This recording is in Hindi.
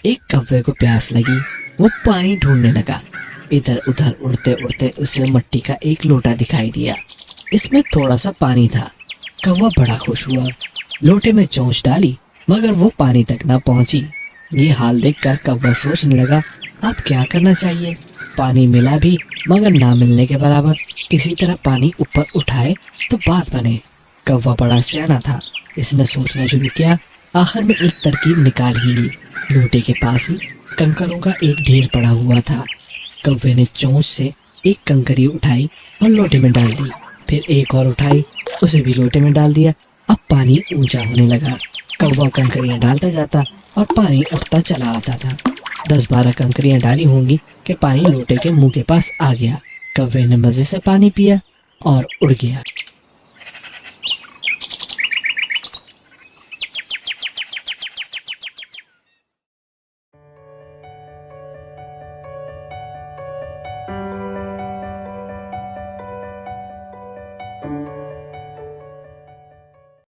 एक कौवे को प्यास लगी। वो पानी ढूंढने लगा। इधर उधर उड़ते उड़ते उसे मिट्टी का एक लोटा दिखाई दिया। इसमें थोड़ा सा पानी था। कौवा बड़ा खुश हुआ, लोटे में चोंच डाली, मगर वो पानी तक ना पहुंची। ये हाल देखकर कौवा सोचने लगा, अब क्या करना चाहिए। पानी मिला भी, मगर ना मिलने के बराबर। किसी तरह पानी ऊपर उठाए तो बात बने। कौवा बड़ा सियाना था, इसने सोचना शुरू किया। आखिर में एक तरकीब निकाल ही ली। लोटे के पास ही कंकरों का एक ढेर पड़ा हुआ था। कौवे ने चोंच से एक कंकरी उठाई और लोटे में डाल दी। फिर एक और उठाई, उसे भी लोटे में डाल दिया। अब पानी ऊंचा होने लगा। कौवा कंकरियां डालता जाता और पानी उठता चला आता था। 10-12 कंकरियां डाली होंगी कि पानी लोटे के मुंह के पास आ गया। कौवे ने मजे से पानी पिया और उड़ गया।